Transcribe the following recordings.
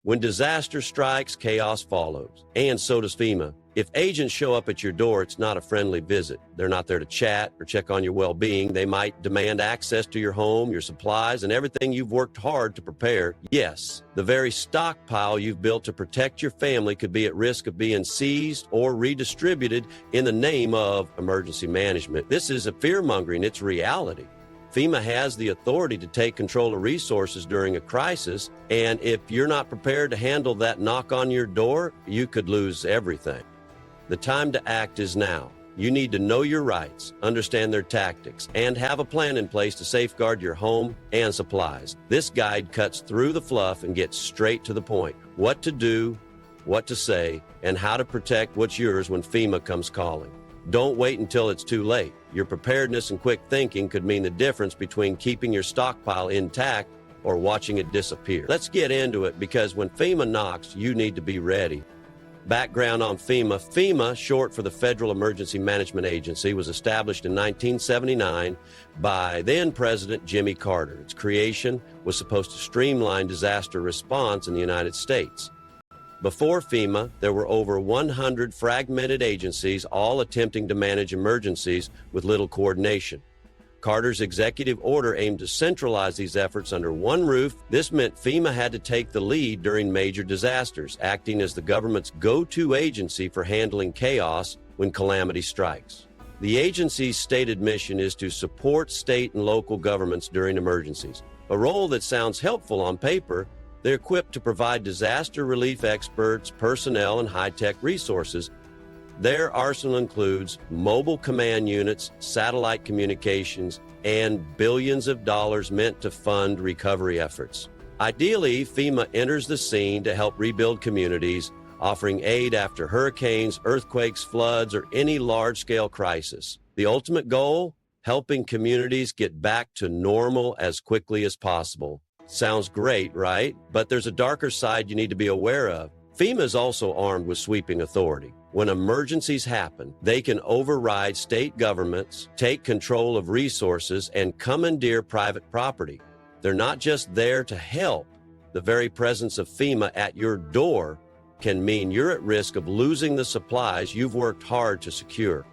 When disaster strikes, chaos follows, and so does FEMA. If agents show up at your door, it's not a friendly visit. They're not there to chat or check on your well-being. They might demand access to your home, your supplies, and everything you've worked hard to prepare. Yes, the very stockpile you've built to protect your family could be at risk of being seized or redistributed in the name of emergency management. This isn't fear-mongering, it's reality. FEMA has the authority to take control of resources during a crisis, and if you're not prepared to handle that knock on your door, you could lose everything. The time to act is now. You need to know your rights, understand their tactics, and have a plan in place to safeguard your home and supplies. This guide cuts through the fluff and gets straight to the point. What to do, what to say, and how to protect what's yours when FEMA comes calling. Don't wait until it's too late. Your preparedness and quick thinking could mean the difference between keeping your stockpile intact or watching it disappear. Let's get into it, because when FEMA knocks, you need to be ready. Background on FEMA. FEMA, short for the Federal Emergency Management Agency, was established in 1979 by then President Jimmy Carter. Its creation was supposed to streamline disaster response in the United States. Before FEMA, there were over 100 fragmented agencies, all attempting to manage emergencies with little coordination. Carter's executive order aimed to centralize these efforts under one roof. This meant FEMA had to take the lead during major disasters, acting as the government's go-to agency for handling chaos when calamity strikes. The agency's stated mission is to support state and local governments during emergencies, a role that sounds helpful on paper. They're equipped to provide disaster relief experts, personnel, and high-tech resources. Their arsenal includes mobile command units, satellite communications, and billions of dollars meant to fund recovery efforts. Ideally, FEMA enters the scene to help rebuild communities, offering aid after hurricanes, earthquakes, floods, or any large-scale crisis. The ultimate goal? Helping communities get back to normal as quickly as possible. Sounds great, right? But there's a darker side you need to be aware of. FEMA is also armed with sweeping authority. When emergencies happen, they can override state governments, take control of resources, and commandeer private property. They're not just there to help. The very presence of FEMA at your door can mean you're at risk of losing the supplies you've worked hard to secure.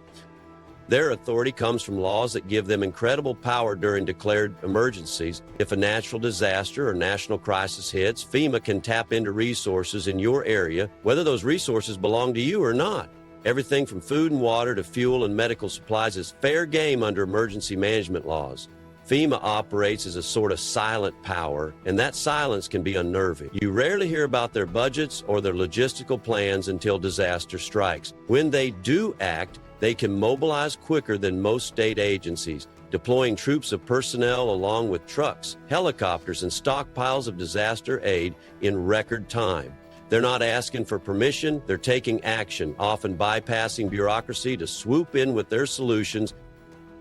Their authority comes from laws that give them incredible power during declared emergencies. If a natural disaster or national crisis hits, FEMA can tap into resources in your area, whether those resources belong to you or not. Everything from food and water to fuel and medical supplies is fair game under emergency management laws. FEMA operates as a sort of silent power, and that silence can be unnerving. You rarely hear about their budgets or their logistical plans until disaster strikes. When they do act, they can mobilize quicker than most state agencies, deploying troops of personnel along with trucks, helicopters, and stockpiles of disaster aid in record time. They're not asking for permission, they're taking action, often bypassing bureaucracy to swoop in with their solutions.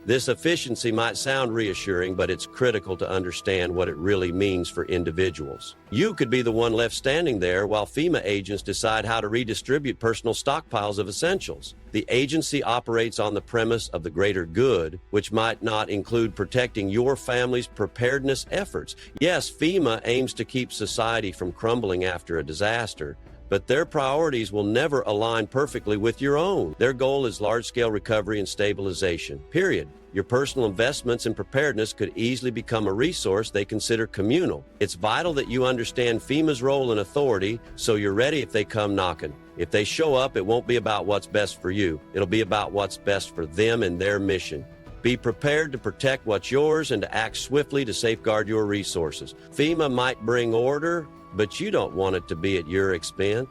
This efficiency might sound reassuring, but it's critical to understand what it really means for individuals. You could be the one left standing there while FEMA agents decide how to redistribute personal stockpiles of essentials. The agency operates on the premise of the greater good, which might not include protecting your family's preparedness efforts. Yes, FEMA aims to keep society from crumbling after a disaster, but their priorities will never align perfectly with your own. Their goal is large-scale recovery and stabilization, period. Your personal investments in preparedness could easily become a resource they consider communal. It's vital that you understand FEMA's role and authority so you're ready if they come knocking. If they show up, it won't be about what's best for you. It'll be about what's best for them and their mission. Be prepared to protect what's yours and to act swiftly to safeguard your resources. FEMA might bring order, but you don't want it to be at your expense.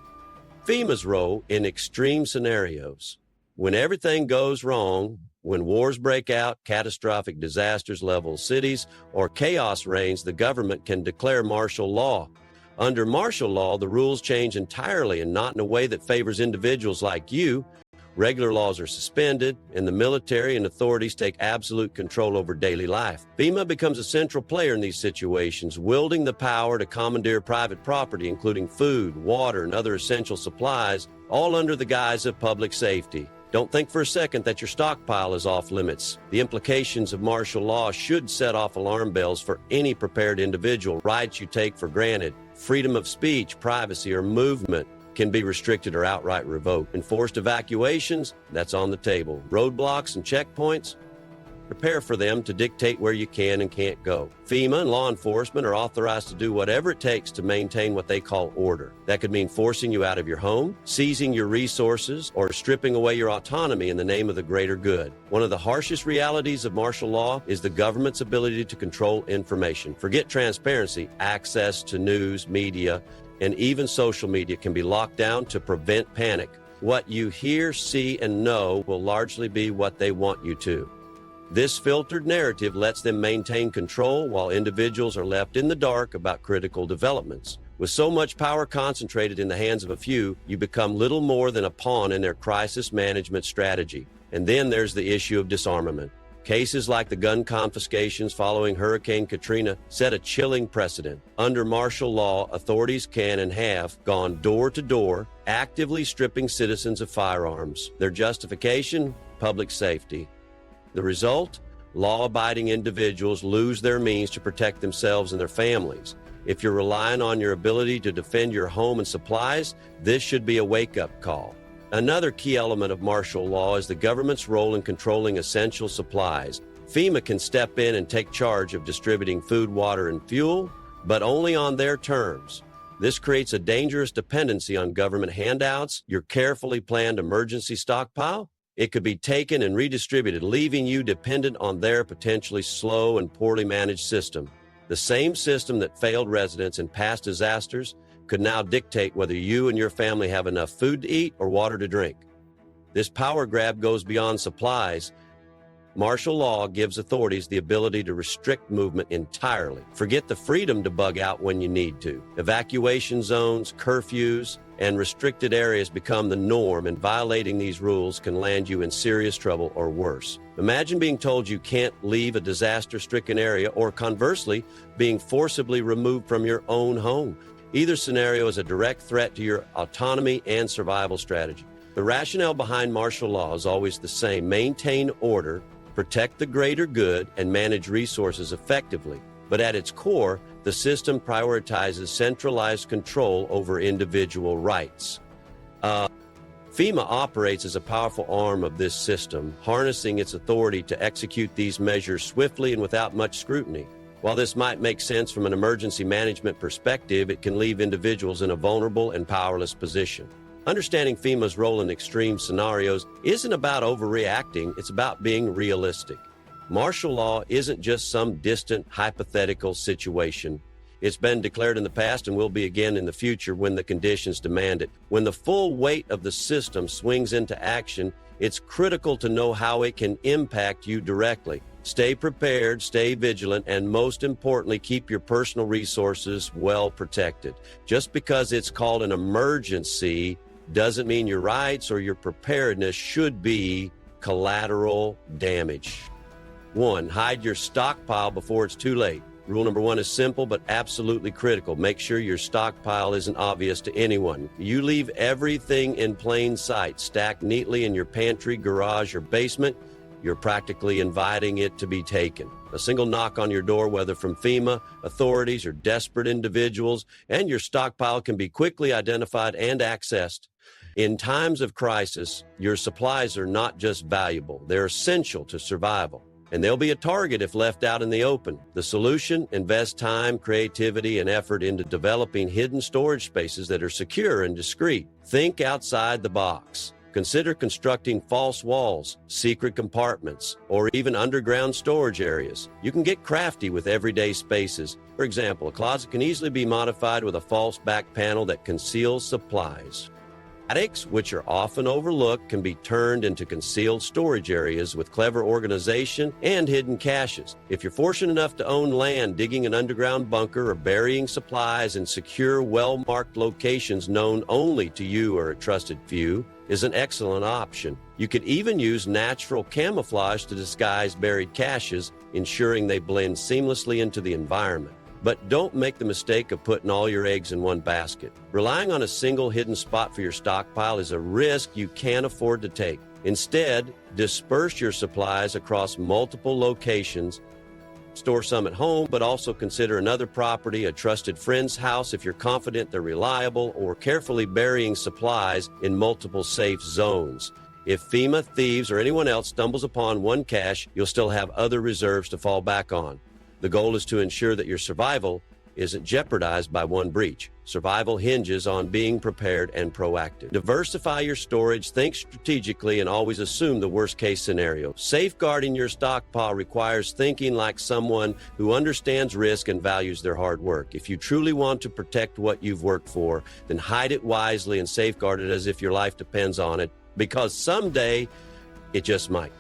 FEMA's role in extreme scenarios. When everything goes wrong, when wars break out, catastrophic disasters level cities, or chaos reigns, the government can declare martial law. Under martial law, the rules change entirely and not in a way that favors individuals like you. Regular laws are suspended, and the military and authorities take absolute control over daily life. FEMA becomes a central player in these situations, wielding the power to commandeer private property, including food, water, and other essential supplies, all under the guise of public safety. Don't think for a second that your stockpile is off limits. The implications of martial law should set off alarm bells for any prepared individual. Rights you take for granted. Freedom of speech, privacy, or movement can be restricted or outright revoked. Enforced evacuations, that's on the table. Roadblocks and checkpoints, prepare for them to dictate where you can and can't go. FEMA and law enforcement are authorized to do whatever it takes to maintain what they call order. That could mean forcing you out of your home, seizing your resources, or stripping away your autonomy in the name of the greater good. One of the harshest realities of martial law is the government's ability to control information. Forget transparency, access to news, media, and even social media can be locked down to prevent panic. What you hear, see, and know will largely be what they want you to. This filtered narrative lets them maintain control while individuals are left in the dark about critical developments. With so much power concentrated in the hands of a few, you become little more than a pawn in their crisis management strategy. And then there's the issue of disarmament. Cases like the gun confiscations following Hurricane Katrina set a chilling precedent. Under martial law, authorities can and have gone door to door, actively stripping citizens of firearms. Their justification? Public safety. The result? Law-abiding individuals lose their means to protect themselves and their families. If you're relying on your ability to defend your home and supplies, this should be a wake-up call. Another key element of martial law is the government's role in controlling essential supplies. FEMA can step in and take charge of distributing food, water, and fuel, but only on their terms. This creates a dangerous dependency on government handouts, your carefully planned emergency stockpile. It could be taken and redistributed, leaving you dependent on their potentially slow and poorly managed system. The same system that failed residents in past disasters could now dictate whether you and your family have enough food to eat or water to drink. This power grab goes beyond supplies. Martial law gives authorities the ability to restrict movement entirely. Forget the freedom to bug out when you need to. Evacuation zones, curfews, and restricted areas become the norm, and violating these rules can land you in serious trouble or worse. Imagine being told you can't leave a disaster-stricken area, or conversely, being forcibly removed from your own home. Either scenario is a direct threat to your autonomy and survival strategy. The rationale behind martial law is always the same: maintain order, protect the greater good, and manage resources effectively. But at its core, the system prioritizes centralized control over individual rights. FEMA operates as a powerful arm of this system, harnessing its authority to execute these measures swiftly and without much scrutiny. While this might make sense from an emergency management perspective, it can leave individuals in a vulnerable and powerless position. Understanding FEMA's role in extreme scenarios isn't about overreacting, it's about being realistic. Martial law isn't just some distant, hypothetical situation. It's been declared in the past and will be again in the future when the conditions demand it. When the full weight of the system swings into action, it's critical to know how it can impact you directly. Stay prepared, stay vigilant, and most importantly, keep your personal resources well protected. Just because it's called an emergency doesn't mean your rights or your preparedness should be collateral damage. 1. Hide your stockpile before it's too late. Rule number 1 is simple but absolutely critical. Make sure your stockpile isn't obvious to anyone. You leave everything in plain sight, stacked neatly in your pantry, garage, or basement, you're practically inviting it to be taken. A single knock on your door, whether from FEMA, authorities, or desperate individuals, and your stockpile can be quickly identified and accessed. In times of crisis, your supplies are not just valuable, they're essential to survival. And they'll be a target if left out in the open. The solution: invest time, creativity, and effort into developing hidden storage spaces that are secure and discreet. Think outside the box. Consider constructing false walls, secret compartments, or even underground storage areas. You can get crafty with everyday spaces. For example, a closet can easily be modified with a false back panel that conceals supplies. Attics, which are often overlooked, can be turned into concealed storage areas with clever organization and hidden caches. If you're fortunate enough to own land, digging an underground bunker or burying supplies in secure, well-marked locations known only to you or a trusted few is an excellent option. You could even use natural camouflage to disguise buried caches, ensuring they blend seamlessly into the environment. But don't make the mistake of putting all your eggs in one basket. Relying on a single hidden spot for your stockpile is a risk you can't afford to take. Instead, disperse your supplies across multiple locations Store some at home, but also consider another property, a trusted friend's house if you're confident they're reliable, or carefully burying supplies in multiple safe zones. If FEMA, thieves, or anyone else stumbles upon one cache, you'll still have other reserves to fall back on. The goal is to ensure that your survival isn't jeopardized by one breach. Survival hinges on being prepared and proactive. Diversify your storage, think strategically, and always assume the worst-case scenario. Safeguarding your stockpile requires thinking like someone who understands risk and values their hard work. If you truly want to protect what you've worked for, then hide it wisely and safeguard it as if your life depends on it, because someday it just might.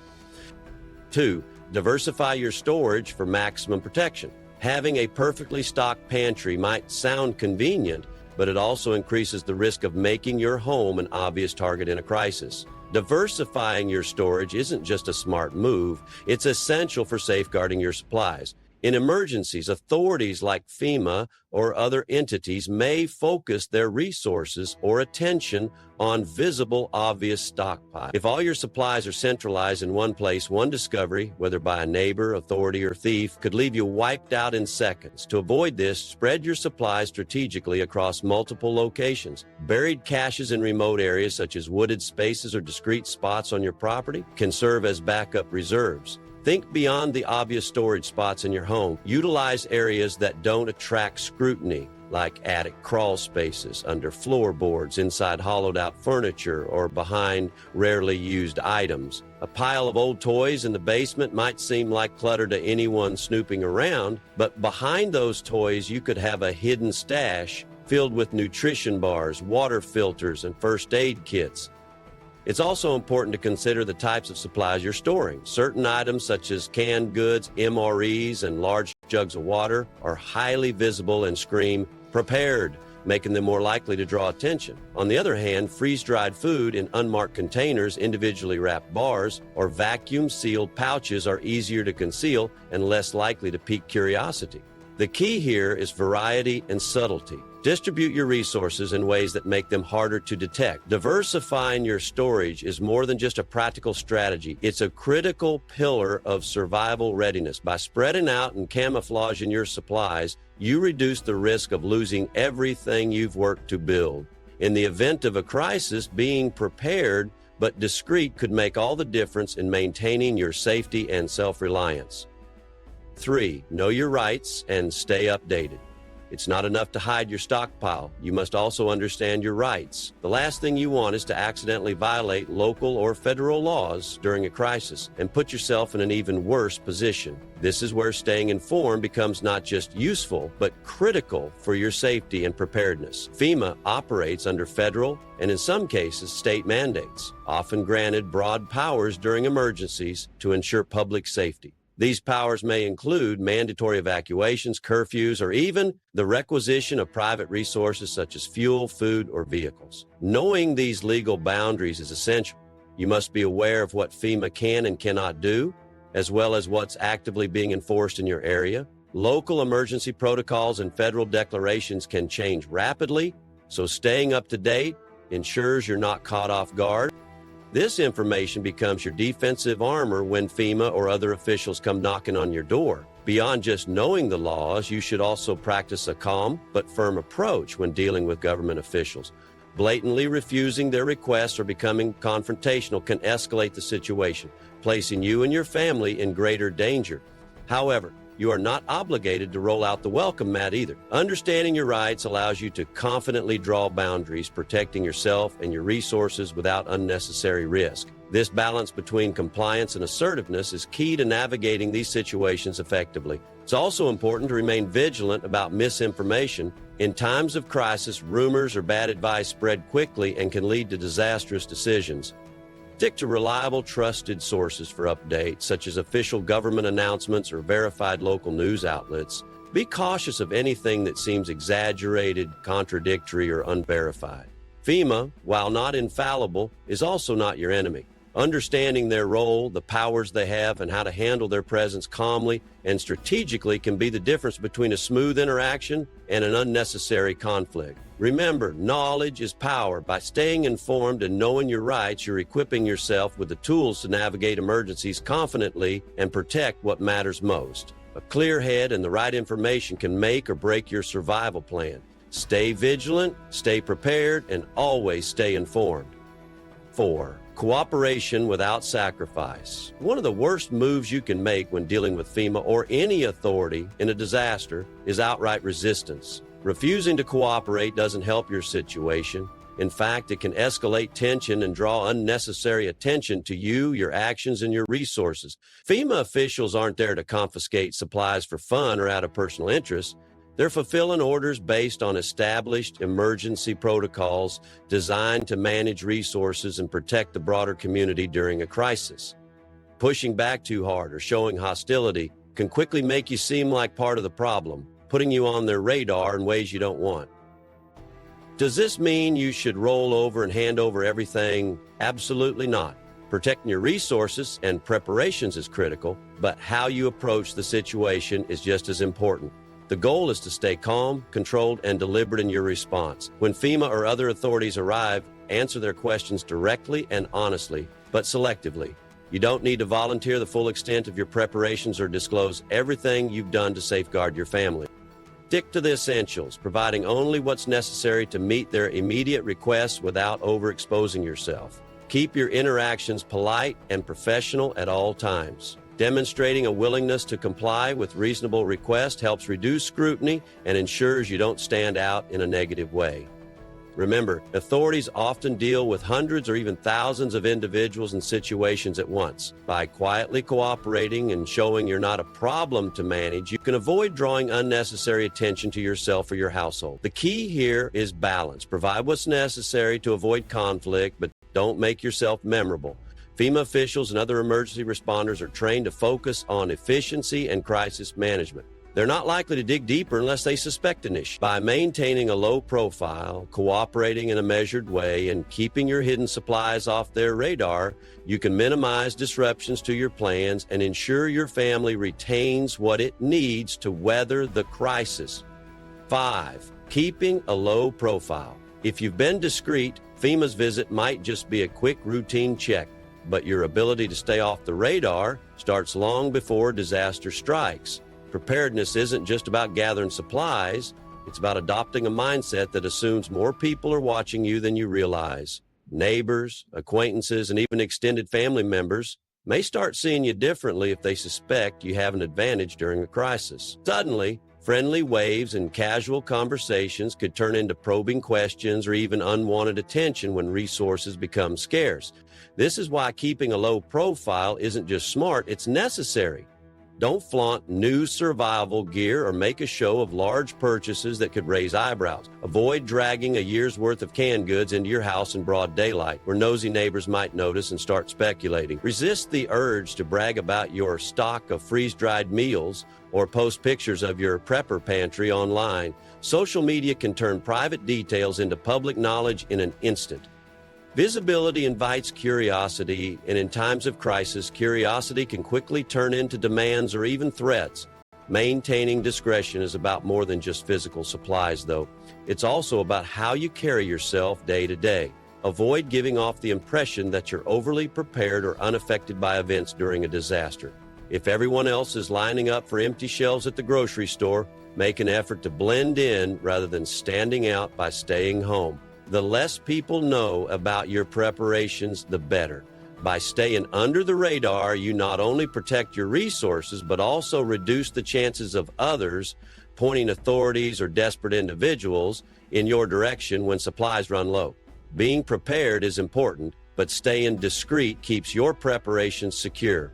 2, diversify your storage for maximum protection. Having a perfectly stocked pantry might sound convenient, but it also increases the risk of making your home an obvious target in a crisis. Diversifying your storage isn't just a smart move, it's essential for safeguarding your supplies. In emergencies, authorities like FEMA or other entities may focus their resources or attention on visible, obvious stockpiles. If all your supplies are centralized in one place, one discovery, whether by a neighbor, authority, or thief, could leave you wiped out in seconds. To avoid this, spread your supplies strategically across multiple locations. Buried caches in remote areas, such as wooded spaces or discrete spots on your property, can serve as backup reserves. Think beyond the obvious storage spots in your home. Utilize areas that don't attract scrutiny, like attic crawl spaces, under floorboards, inside hollowed-out furniture, or behind rarely used items. A pile of old toys in the basement might seem like clutter to anyone snooping around, but behind those toys you could have a hidden stash filled with nutrition bars, water filters, and first aid kits. It's also important to consider the types of supplies you're storing. Certain items such as canned goods, MREs, and large jugs of water are highly visible and scream "prepared," making them more likely to draw attention. On the other hand, freeze-dried food in unmarked containers, individually wrapped bars, or vacuum-sealed pouches are easier to conceal and less likely to pique curiosity. The key here is variety and subtlety. Distribute your resources in ways that make them harder to detect. Diversifying your storage is more than just a practical strategy. It's a critical pillar of survival readiness. By spreading out and camouflaging your supplies, you reduce the risk of losing everything you've worked to build. In the event of a crisis, being prepared but discreet could make all the difference in maintaining your safety and self-reliance. 3, know your rights and stay updated. It's not enough to hide your stockpile. You must also understand your rights. The last thing you want is to accidentally violate local or federal laws during a crisis and put yourself in an even worse position. This is where staying informed becomes not just useful, but critical for your safety and preparedness. FEMA operates under federal and, in some cases, state mandates, often granted broad powers during emergencies to ensure public safety. These powers may include mandatory evacuations, curfews, or even the requisition of private resources such as fuel, food, or vehicles. Knowing these legal boundaries is essential. You must be aware of what FEMA can and cannot do, as well as what's actively being enforced in your area. Local emergency protocols and federal declarations can change rapidly, so staying up to date ensures you're not caught off guard. This information becomes your defensive armor when FEMA or other officials come knocking on your door. Beyond just knowing the laws, you should also practice a calm but firm approach when dealing with government officials. Blatantly refusing their requests or becoming confrontational can escalate the situation, placing you and your family in greater danger. However, you are not obligated to roll out the welcome mat either. Understanding your rights allows you to confidently draw boundaries, protecting yourself and your resources without unnecessary risk. This balance between compliance and assertiveness is key to navigating these situations effectively. It's also important to remain vigilant about misinformation. In times of crisis, rumors or bad advice spread quickly and can lead to disastrous decisions. Stick to reliable, trusted sources for updates, such as official government announcements or verified local news outlets. Be cautious of anything that seems exaggerated, contradictory, or unverified. FEMA, while not infallible, is also not your enemy. Understanding their role, the powers they have, and how to handle their presence calmly and strategically can be the difference between a smooth interaction and an unnecessary conflict. Remember, knowledge is power. By staying informed and knowing your rights, you're equipping yourself with the tools to navigate emergencies confidently and protect what matters most. A clear head and the right information can make or break your survival plan. Stay vigilant, stay prepared, and always stay informed. 4. Cooperation without sacrifice. One of the worst moves you can make when dealing with FEMA or any authority in a disaster is outright resistance. Refusing to cooperate doesn't help your situation. In fact, it can escalate tension and draw unnecessary attention to you, your actions, and your resources. FEMA officials aren't there to confiscate supplies for fun or out of personal interest. They're fulfilling orders based on established emergency protocols designed to manage resources and protect the broader community during a crisis. Pushing back too hard or showing hostility can quickly make you seem like part of the problem, putting you on their radar in ways you don't want. Does this mean you should roll over and hand over everything? Absolutely not. Protecting your resources and preparations is critical, but how you approach the situation is just as important. The goal is to stay calm, controlled, and deliberate in your response. When FEMA or other authorities arrive, answer their questions directly and honestly, but selectively. You don't need to volunteer the full extent of your preparations or disclose everything you've done to safeguard your family. Stick to the essentials, providing only what's necessary to meet their immediate requests without overexposing yourself. Keep your interactions polite and professional at all times. Demonstrating a willingness to comply with reasonable requests helps reduce scrutiny and ensures you don't stand out in a negative way. Remember, authorities often deal with hundreds or even thousands of individuals and situations at once. By quietly cooperating and showing you're not a problem to manage, you can avoid drawing unnecessary attention to yourself or your household. The key here is balance. Provide what's necessary to avoid conflict, but don't make yourself memorable. FEMA officials and other emergency responders are trained to focus on efficiency and crisis management. They're not likely to dig deeper unless they suspect an issue. By maintaining a low profile, cooperating in a measured way, and keeping your hidden supplies off their radar, you can minimize disruptions to your plans and ensure your family retains what it needs to weather the crisis. 5. Keeping a low profile. If you've been discreet, FEMA's visit might just be a quick routine check, but your ability to stay off the radar starts long before disaster strikes. Preparedness isn't just about gathering supplies, it's about adopting a mindset that assumes more people are watching you than you realize. Neighbors, acquaintances, and even extended family members may start seeing you differently if they suspect you have an advantage during a crisis. Suddenly, friendly waves and casual conversations could turn into probing questions or even unwanted attention when resources become scarce. This is why keeping a low profile isn't just smart, it's necessary. Don't flaunt new survival gear or make a show of large purchases that could raise eyebrows. Avoid dragging a year's worth of canned goods into your house in broad daylight, where nosy neighbors might notice and start speculating. Resist the urge to brag about your stock of freeze-dried meals or post pictures of your prepper pantry online. Social media can turn private details into public knowledge in an instant. Visibility invites curiosity, and in times of crisis, curiosity can quickly turn into demands or even threats. Maintaining discretion is about more than just physical supplies, though. It's also about how you carry yourself day to day. Avoid giving off the impression that you're overly prepared or unaffected by events during a disaster. If everyone else is lining up for empty shelves at the grocery store, make an effort to blend in rather than standing out by staying home. The less people know about your preparations, the better. By staying under the radar, you not only protect your resources, but also reduce the chances of others pointing authorities or desperate individuals in your direction when supplies run low. Being prepared is important, but staying discreet keeps your preparations secure.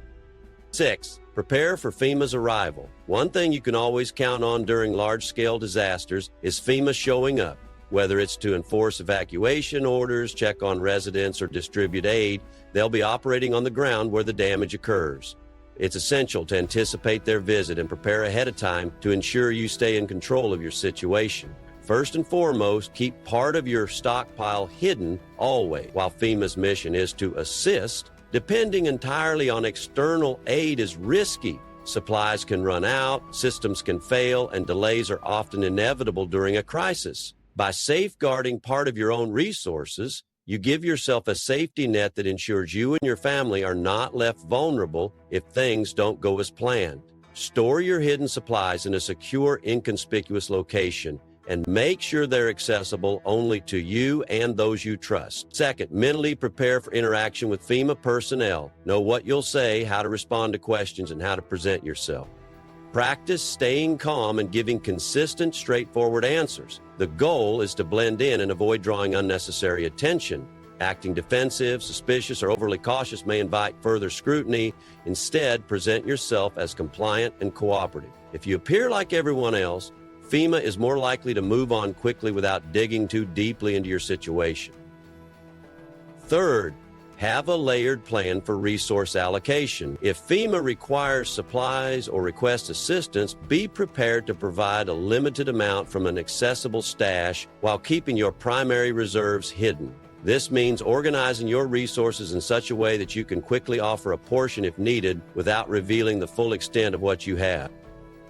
6. Prepare for FEMA's arrival. One thing you can always count on during large-scale disasters is FEMA showing up. Whether it's to enforce evacuation orders, check on residents, or distribute aid, they'll be operating on the ground where the damage occurs. It's essential to anticipate their visit and prepare ahead of time to ensure you stay in control of your situation. First and foremost, keep part of your stockpile hidden always. While FEMA's mission is to assist, depending entirely on external aid is risky. Supplies can run out, systems can fail, and delays are often inevitable during a crisis. By safeguarding part of your own resources, you give yourself a safety net that ensures you and your family are not left vulnerable if things don't go as planned. Store your hidden supplies in a secure, inconspicuous location and make sure they're accessible only to you and those you trust. Second, mentally prepare for interaction with FEMA personnel. Know what you'll say, how to respond to questions, and how to present yourself. Practice staying calm and giving consistent, straightforward answers. The goal is to blend in and avoid drawing unnecessary attention. Acting defensive, suspicious, or overly cautious may invite further scrutiny. Instead, present yourself as compliant and cooperative. If you appear like everyone else, FEMA is more likely to move on quickly without digging too deeply into your situation. Third, have a layered plan for resource allocation. If FEMA requires supplies or requests assistance, be prepared to provide a limited amount from an accessible stash while keeping your primary reserves hidden. This means organizing your resources in such a way that you can quickly offer a portion if needed without revealing the full extent of what you have.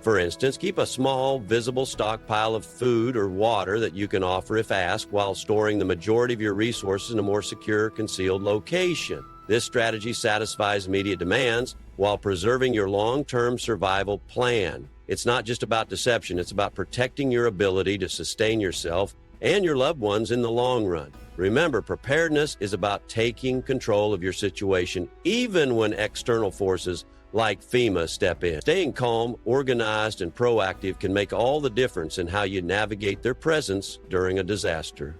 For instance, keep a small, visible stockpile of food or water that you can offer if asked, while storing the majority of your resources in a more secure, concealed location. This strategy satisfies immediate demands while preserving your long-term survival plan. It's not just about deception, it's about protecting your ability to sustain yourself and your loved ones in the long run. Remember, preparedness is about taking control of your situation, even when external forces like FEMA step in. Staying calm, organized, and proactive can make all the difference in how you navigate their presence during a disaster.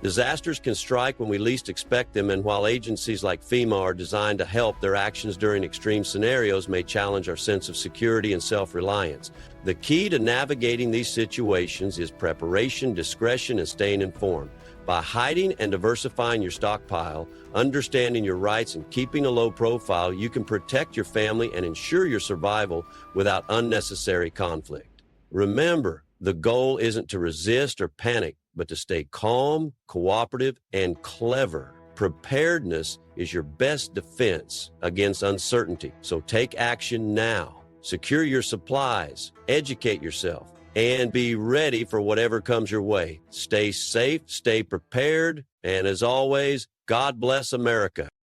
Disasters can strike when we least expect them, and while agencies like FEMA are designed to help, their actions during extreme scenarios may challenge our sense of security and self-reliance. The key to navigating these situations is preparation, discretion, and staying informed. By hiding and diversifying your stockpile, understanding your rights, and keeping a low profile, you can protect your family and ensure your survival without unnecessary conflict. Remember, the goal isn't to resist or panic, but to stay calm, cooperative, and clever. Preparedness is your best defense against uncertainty. So take action now. Secure your supplies, educate yourself, and be ready for whatever comes your way. Stay safe, stay prepared, and as always, God bless America.